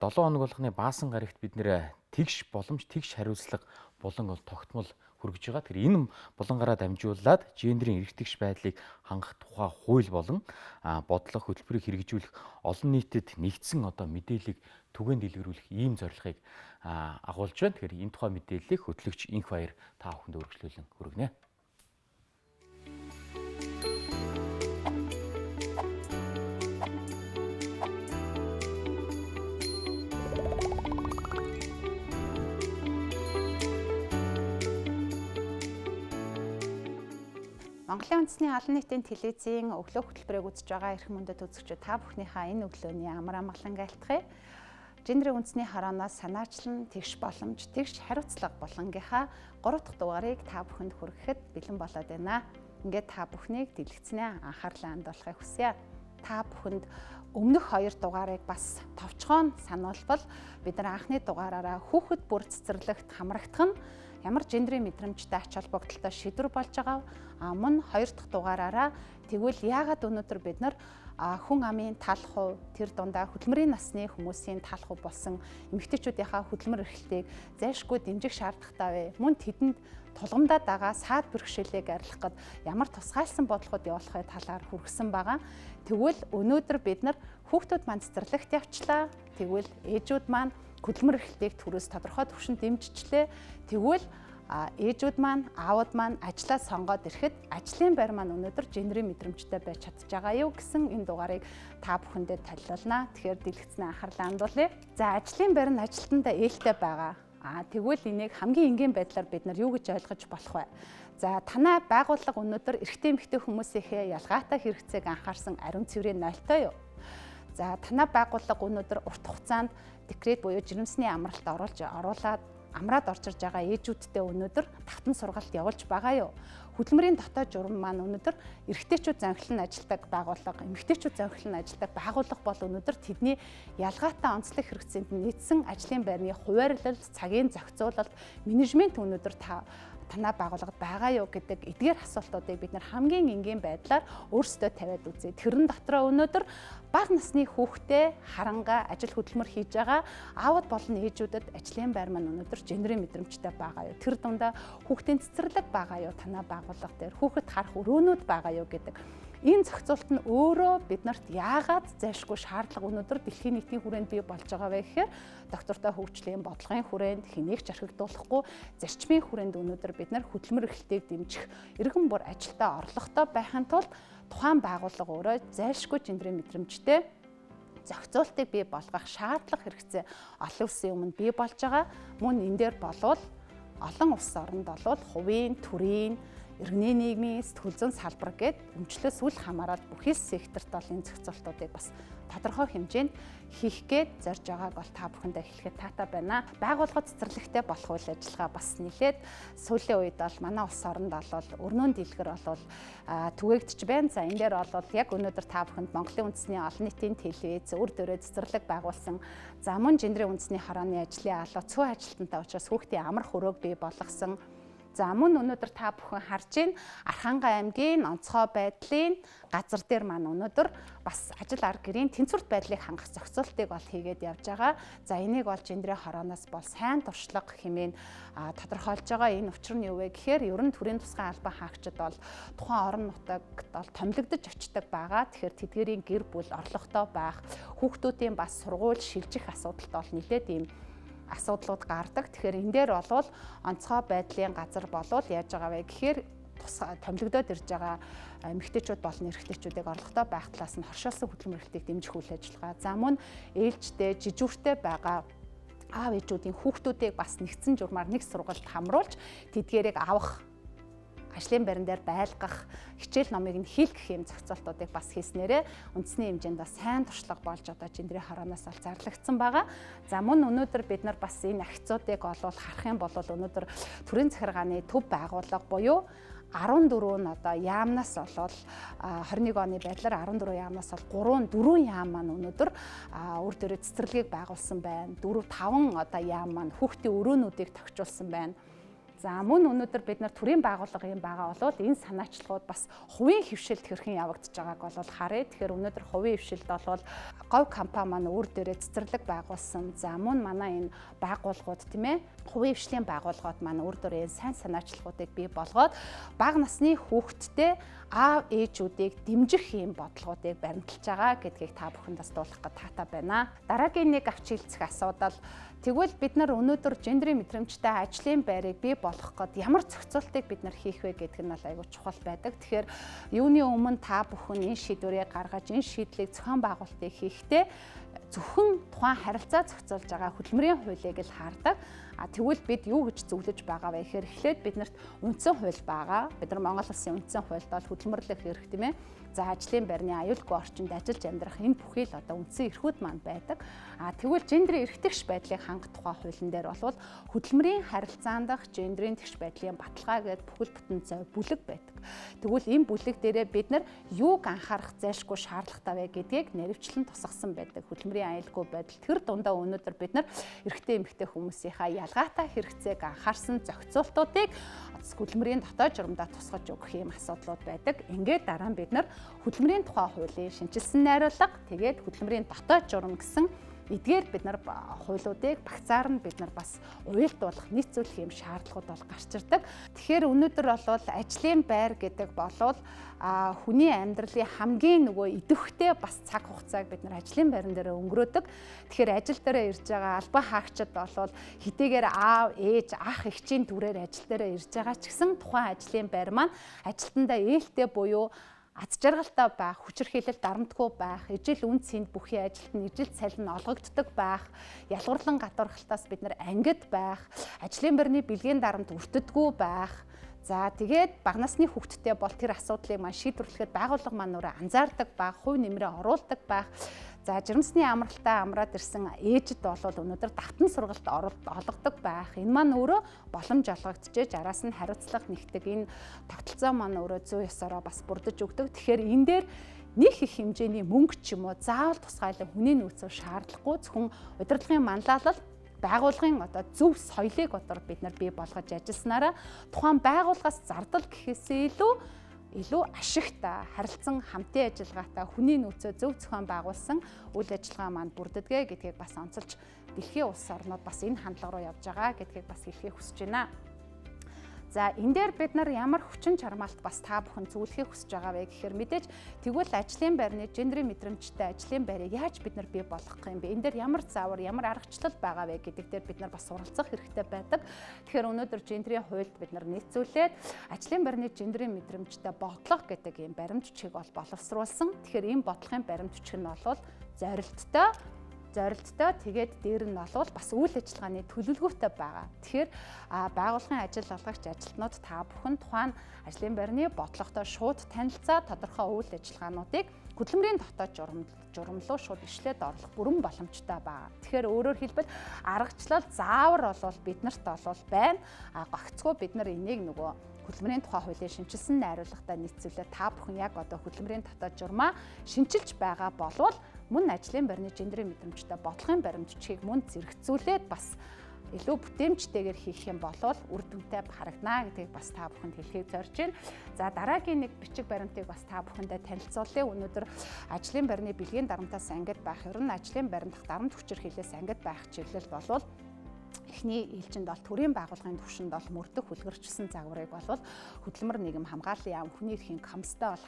7 хоног болгоны баасан гарагт бид нэр тэгш боломж, тэгш хариуцлага болон тогтмол хүргэж байгаа. Тэгэхээр энэ булангараа дамжуулаад гендерийн эрх тэгш байдлыг хангах тухай хууль болон бодлого хөтөлбөрийг хэрэгжүүлэх олон нийтэд нэгдсэн мэдээллийг түгээн дэлгэрүүлэх ийм зорилгыг агуулж байна. Тэгэхээр энэ тухай мэдээллийг хөтлөгч Инх баяр та бүхэнд өргөжлүүлэн хүргэнэ. Монголын үндэсний олон нийтийн телевизийн өглөө хөтөлбөрийг үзэж байгаа эрхэм мөндөд үзэгчид та бүхнийхээ энэ өглөөний амар амгалан айлтгая. Гендерийн үндэсний хорооноос санаачлан тэгш боломж, тэгш хариуцлага болонгийнхаа 3 дахь дугаарыг та бүхэнд хүргэхэд бэлэн болоод байна. Ингээд та бүхнийг дэлгэцнээ анхаарлаа хандуулахыг хүсье. Та бүхэнд өмнөх 2 дугаарыг бас товчхон сануулбал бид нар анхны дугаараараа хүүхэд бүр цэцэрлэгт хамрагдах нь ямар гендерийн мэдрэмжтэй ач холбогдолтой шийдвэр болж байгаа. Мөн 2 дахь дугаараараа тэгвэл яагаад өнөөдөр бид нар хүн амын тал хувь тэр дундаа хөдөлмөрийн насны хүмүүсийн тал хувь болсон эмэгтэйчүүдийнхаа хөдөлмөр эрхлэлтийг зайлшгүй дэмжих шаардлагатай вэ? Мөн тэдэнд тулгамдаад байгаа саад бэрхшээлийг арилгах гээд ямар тусгайлсан бодлогод явуулахын талаар хүргэсэн байгаа. Тэгвэл өнөөдөр бид нар хүүхдүүд маань цэцэрлэгт явчлаа. Тэгвэл ээжүүд маань хөдөлмөр эрхлэлтийг төрөөс тодорхой түвшинд дэмжижлээ. Тэгвэл ээжүүд маань, аавууд маань ажлаа сонгоод ирэхэд ажлын байр маань өнөөдөр гендерийн мэдрэмжтэй байж чадж байгаа юу гэсэн энэ дугаарыг та бүхэндээ танилцуулнаа. Тэгэхээр дэлгэцнээ анхаарлаа хандуулъя. За, ажлын байр нь ажилтнаа ээлтэй байгаа. Тэгвэл энийг хамгийн энгийн байдлаар бид нар юу гэж ойлгож болох вэ? За, танай байгууллага өнөөдөр эрэгтэй эмэгтэй хүмүүсийнхээ ялгаатай хэрэгцээг анхаарсан ариун цэврийн 0-той юу? За, танай байгууллага өнөөдөр урт хугацаанд декрет буюу жирэмсний амралт оруулаад амраад орж ирж байгаа ээжүүдтэй өнөөдөр татан сургалт явуулж байгаа юу? Хөдөлмөрийн дотоод журам маань өнөөдөр эрэгтэйчүүд зохиолн ажилдаг байгууллага, эмэгтэйчүүд зохиолн ажилдаг байгууллага бол өнөөдөр тэдний ялгаатай онцлог хэрэгцээнд нийцсэн ажлын байрны хуваарлалт, цагийн зохицуулалт, менежмент өнөөдөр танай байгууллагад байгаа юу гэдэг эдгээр асуултуудыг бид нар хамгийн энгийн байдлаар өөрсдөө тавиад үзье. Тэрэн дотроо өнөөдөр бага насны хүүхдээ харангаа ажил хөдөлмөр хийж байгаа аавд болон ээжүүдэд ажлын байр маань өнөөдөр гендерийн мэдрэмжтэй байгаа юу? Тэр дундаа хүүхдийн цэцэрлэг байгаа юу? Танай байгууллага дээр хүүхэд харах өрөөнүүд байгаа юу гэдэг. Энэ зохицуулт нь өөрөө биднэрт яагаад зайлшгүй шаардлага өнөөдөр дэлхийн нийтийн хүрээнд бий болж байгаа вэ гэхээр доктортой хөгжлийн бодлогын хүрээнд хэнийг ч архигдуулахгүй зарчмын хүрээнд өнөөдөр бид нар хөдөлмөр эрхлэлтийг дэмжих иргэн бүр ажилдаа орлоготой байхын тулд тухайн байгууллага өөрөө зайлшгүй гендерийн мэдрэмжтэй зохицуултыг бий болгох шаардлага хэрэгцээ олон улсын өмнө бий болж байгаа. Мөн энэ дээр болвол олон улс оронд болвол хувийн, төрийн, иргэний нийгмийн сэтгүүл зүйн салбар гээд өмчлөөс үл хамааран бүхий секторт бол энэ зохицуултуудыг бас тодорхой хэмжээнд хийх гээд зорж байгааг бол та бүхэндээ хэлэхэд таатай байна. Байгууллагад цэцэрлэгтэй болох үйл ажиллагаа бас нэлээд сүүлийн үед бол манай улс оронд бол өрнөөн дэлгэр бол түгээгдэж байна. За, энэ дээр бол яг өнөөдөр та бүхэнд Монголын үндэсний олон нийтийн телевиз өөр дөрөө цэцэрлэг байгуулсан. За, мөн гендерийн үндэсний хорооны ажлын алба цөөн ажилтнтай учраас хүүхдийн амрах өрөөг бий болгосон. За, мөн өнөөдөр та бүхэн харж байна Архангай аймгийн онцгой байдлын газар дээр маань өнөөдөр бас ажил арга гэрийн тэнцвэрт байдлыг хангах зохицуултыг бол хийгээд явж байгаа. За, энийг бол гендерийн хорооноос бол сайн туршлага хэмээн тодорхойлж байгаа. Энэ учир нь юу вэ гэхээр ерөн төрийн тусгай албан хаагчид бол тухайн орон нутагт бол томилогдож очдог байгаа. Тэгэхээр тэдгээрийн гэр бүл орлоготой байх, хүүхдүүдийн бас сургууль шилжих асуудалд бол нэлээд ийм асуудлууд гардаг. Тэгэхээр энэ дээр болвол онцгой байдлын газар болвол яаж байгаа вэ гэхээр томилогдоод ирж байгаа эмэгтэйчүүд болон эрэгтэйчүүдийг орлоготой байх талаас нь хоршоосон хөдөлмөр эрхлэлтийг дэмжих үйл ажиллагаа. За, мөн ээлжтэй, жижүүртэй байгаа аав ээжүүдийн хүүхдүүдийг бас нэгдсэн журмаар нэг сургуульд хамруулж тэдгээрийг авах, ажлын байран дээр байлгах, хичээл номыг нь хийлгэх юм зохицуултуудыг бас хийснээрээ үндэсний хэмжээнд бас сайн туршлага болж гендерийн хорооноос бол зарлагдсан байгаа. За, мөн өнөөдөр бид нар бас энэ агцуудыг харах юм бол өнөөдөр төрийн захиргааны төв байгууллага буюу 14 нь яамнаас болоод 21 оны байдлаар 14 яамнаас бол 4 яам маань өнөөдөр өөр дөрөө цэцэрлэгийг байгуулсан байна. 4-5 яам маань хүүхдийн өрөөнүүдийг тохижуулсан байна. За мөн өнөөдөр бид нар төрийн байгууллага юм байгаа бол энэ санаачлагууд бас хувийн хөвшилд хэрхэн явагдаж байгааг бол харъя. Тэгэхээр өнөөдөр хувийн хөвшилд бол говь компани маань өөр дээрээ цэцэрлэг байгуулсан. За мөн манай энэ байгууллагууд тийм ээ хувийн хвшлийн байгууллагууд маань өөр дээрээ сайн санаачлагуудыг бий болгоод бага насны хүүхэдтэй аав ээжүүдийг дэмжих юм бодлогуудыг баримталж байгаа гэдгийг та бүхэнд бас дуулгах гэж таатай байна. Дараагийн нэг авч хэлцэх асуудал тэгвэл бид нар өнөөдөр гендрийн мэдрэмжтэй ажлын байрыг бий болгох гээд ямар зохицуултыг бид нар хийх вэ гэдэг нь бол айгүй чухал байдаг. Тэгэхээр юуны өмнө та бүхэн энэ шийдвэрийг гаргаж энэ шийдлийг зохион байгуулалтыг хийхдээ зөвхөн тухайн харилцаа зохицуулж байгаа хөдөлмөрийн хуулийг л хаардаг. Тэгвэл бид юу гэж зөвлөж байгаа вэ гэхээр эхлээд биднэрт үндсэн хууль байгаа. Бид нар Монгол Улсын үндсэн хуульд бол хөдөлмөрлөх эрх тийм ээ. За ажлын байрны аюулгүй орчинд ажиллаж амьдрах энэ бүхий л одоо үндсэн эрхүүд маань байдаг. Тэгвэл гендрийн эрх тэгш байдлыг хангах тухай хуулийн дээр бол хөдөлмөрийн харилцаанд дах гендрийн тэгш байдлын баталгаа гэдэг бүхэл бүтэн зай бүлэг байдаг. Тэгвэл энэ бүлэг дээрээ бид нар юуг анхаарах зайлшгүй шаардлагатай вэ гэдгийг нэрэвчлэн тусгасан байдаг. Хөдөлмөрийн аюулгүй байдал тэр дундаа өнөөдөр бид нар эрэгтэй эмэгтэй хүмүүсийнхаа ялгаатай хэрэгцээг анхаарсан зохицуултуудыг хөдөлмөрийн дотоод журамдаа тусгаж өгөх юм асуудлууд байдаг. Ингээд дараа нь бид нар хөдөлмөрийн тухай хуулийн шинжилсэн найруулга тэгээд хөдөлмөрийн дотоод журам гэсэн эдгээр бид нар хуулиудыг багцаар нь бид нар бас уялдуулах нийцүүлэх юм шаардлагууд бол гарч ирдэг. Тэгэхээр өнөөдөр бол ажлын байр гэдэг болвол хүний амьдралын хамгийн нөгөө идэвхтэй бас цаг хугацааг бид нар ажлын байран дээр өнгөрөөдөг. Тэгэхээр ажил дээр ирж байгаа албан хаагчид болвол хэдийгээр аав, ээж, ах, эгчийн дүрээр ажил дээр ирж байгаа ч гэсэн тухайн ажлын байр маань ажилтнаа ээлтэй буюу аз жаргалтай байх, хүчирхийлэл дарамтгүй байх, ижил үн цэнд бүхий ажилд нь ижил цалин олгогддог байх, ялгуурлан гадуурхалтаас бид нар ангид байх, ажлын байрны бэлгийн дарамт өртдөггүй байх. За тэгээд бага насны хүүхэдтэй бол тэр асуудлыг маань шийдвэрлэхэд байгууллага маань өөрөө анзаардаг байх, хувь нэмрээ оруулдаг байх. За жирэмсний амралтаа амраад ирсэн ээжид бол өнөөдөр давтан сургалт олгодог байх. Энэ маань өөрөө боломж олгогдчихэж араас нь хариуцлага нэгтэг энэ тогтолцоо маань өөрөө зүй ёсороо бас бүрдэж өгдөг. Тэгэхээр энэ дээр нэг их хэмжээний мөнгө ч юм уу заавал тусгайлан хүний нөөцөөр шаардлагагүй зөвхөн удирдлагын манлайлал байгууллагын одоо зөв соёлыг одоо бид нар бий болгож ажилласнараа тухайн байгууллагаас зардал гэхээсээ илүү ашигтай харилцан хамтын ажиллагаатай хүний нөөцөө зөв зохион байгуулсан үйл ажиллагаа маань бүрддэг гэдгийг бас онцолж дэлхийн улс орнууд бас энэ хандлага руу явж байгаа гэдгийг бас хэлхийг хүсэж байна. За энэ дээр бид нар ямар хүчин чармаалт бас та бүхэн зөвлөхийг хүсэж байгаа вэ гэхээр мэдээж тэгвэл ажлын байрны гендрийн мэдрэмжтэй ажлын байрыг яаж бид нар бий болгох юм бэ? Энэ дээр ямар заавар, ямар аргачлал байгаа вэ гэдэг дээр бид нар бас суралцах хэрэгтэй байдаг. Тэгэхээр өнөөдөр гендрийн хуульд бид нар нийцүүлээд ажлын байрны гендрийн мэдрэмжтэй бодлого гэдэг ийм баримт бичгийг бол боловсруулсан. Тэгэхээр энэ бодлогын баримт бичиг нь бол зорилттой тэгээд дээр нь бол бас үйл ажиллагааны төлөвлөгөөтэй байгаа. Тэгэхээр байгууллагын ажил олгогч ажилтнууд та бүхэн тухайн ажлын байрны бодлоготой шууд танилцаа тодорхой үйл ажиллагаануудыг хөдөлмөрийн дотоод журам руу шууд ишлээд оруулах бүрэн боломжтой байгаа. Тэгэхээр өөрөөр хэлбэл аргачлал заавар бол биднэрт бол байна. Гагцгүй бид нар энийг нөгөө хөдөлмөрийн тухай хуулийн шинжилсэн найруулгатай нийцүүлээд та бүхэн яг одоо хөдөлмөрийн дотоод журмаа шинжилж байгаа болвол мөн ажлын байрны гендрийн мэдрэмжтэй бодлогын баримт бичгийг мөн зэрэгцүүлээд бас илүү бүтээмжтэйгээр хийх юм бол үр дүнтэй харагдана гэдгийг бас та бүхэнд хэлхийг зорж байна. За дараагийн нэг бичиг баримтыг бас та бүхэндээ танилцуулъя. Өнөөдөр ажлын байрны бэлгийн дарамтаас ангид байх, ер нь ажлын байранд дарамт хүчирхийлэлээс ангид байх чиглэл болвол эхний ээлжинд бол төрийн байгууллагын түвшинд бол мөрдөх хүлгэрчсэн загварыг бол хөдөлмөр нийгэм хамгааллын яам хүний эрхийн комисстай бол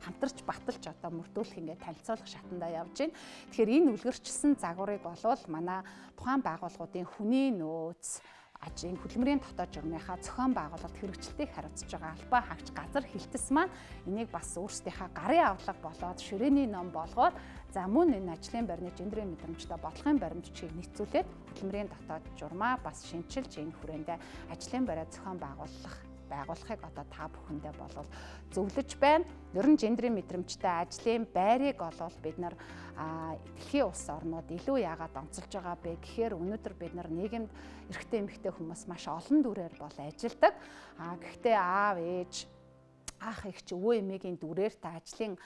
хамтарч баталж одоо мөрдүүлэх ингээд танилцуулах шатандаа явж байна. Тэгэхээр энэ үлгэрчсэн загварыг бол манай тухайн байгууллагуудын хүний нөөц ажийн хөдөлмөрийн дотоод журмынхаа зохион байгуулалт хэрэгжилтийг хариуцж байгаа албан хаагч газар хэлтэс маань энийг бас өөрсдийнхээ гарын авлага болоод ширээний ном болгоод за мөн энэ ажлын байрны гендрийн мэдрэмжтэй бодлогын баримт бичгийг нийцүүлээд хөдөлмөрийн дотоод журмаа бас шинчилж энэ хүрээндээ ажлын байраа зохион байгуулахыг одоо та бүхэндээ болов зөвлөж байна. Ер нь гендрийн мэдрэмжтэй ажлын байрыг олвол бид нар дэлхийн улс орнууд илүү яагаад онцолж байгаа бэ гэхээр өнөөдөр бид нар нийгэмд эрэгтэй эмэгтэй хүмүүс маш олон дүрээр бол ажилладаг. Гэхдээ аав, ээж, ах эгч өвөө эмээгийн дүрээр та ажлын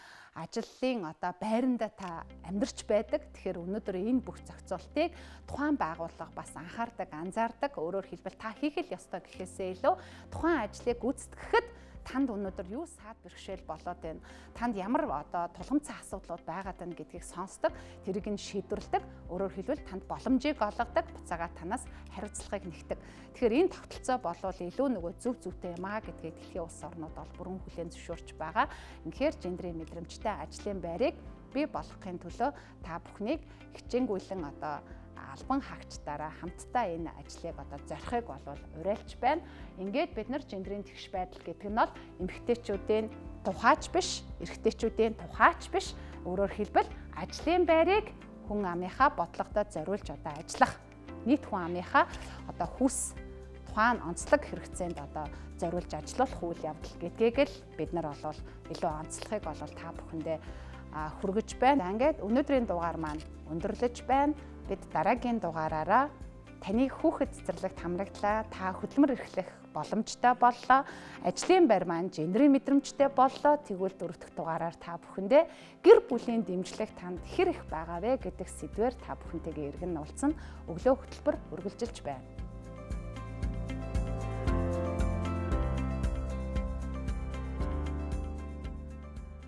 одоо байранда та амьдарч байдаг. Тэгэхээр өнөөдөр энэ бүх зохицуултыг тухайн байгууллага бас анхаардаг, анзаардаг. Өөрөөр хэлбэл та хийх л ёстой гэхээсээ илүү тухайн ажлыг гүйцэтгэхэд танд өнөөдөр юу саад бэрхшээл болоод байна? Танд ямар одоо тулгымцсан асуудлууд байгаад байна гэдгийг сонсдог, тэрийг нь шийдвэрлэдэг. Өөрөөр хэлбэл танд боломжийг олгодог, буцаагаа танаас хариуцлагыг нэгдэг. Тэгэхээр энэ тогтолцоо болвол илүү нөгөө зөв зүйтэй юм аа гэдгийг дэлхийн улс орнууд бол бүрэн хүлээн зөвшөөрч байгаа. Үнэхээр гендрийн мэдрэмжтэй ажлын байрыг бий болгохын төлөө та бүхнийг хичээнгүйлэн одоо албан хаагчдаараа хамтдаа энэ ажлыг одоо зорихыг болвол уриалж байна. Ингээд бид нар гендрийн тэгш байдал гэдэг нь бол эмэгтэйчүүдийн тухайч биш, эрэгтэйчүүдийн тухайч биш. Өөрөөр хэлбэл ажлын байрыг хүн амынхаа бодлогодоо зориулж одоо ажиллах, нийт хүн амынхаа одоо хүс тухайн онцлог хэрэгцээнд одоо зориулж ажиллах үйл явдал гэдгийг л бид нар бол илүү онцлохыг бол та бүхэндээ хүргэж байна. Ингээд өнөөдрийн дугаар маань өндөрлөж байна. Бид дараагийн дугаараараа таны хүүхэд цэцэрлэгт хамрагдлаа, та хөдөлмөр эрхлэх боломжтой боллоо, ажлын байр маань гендрийн мэдрэмжтэй боллоо. Тэгвэл дөрөвдөх дугаараар та бүхэндээ гэр бүлийн дэмжлэг танд хэр их байгаа вэ гэдэг сэдвээр та бүхэнтэйгээ эргэн уулзсан өглөө хөтөлбөр үргэлжилж байна.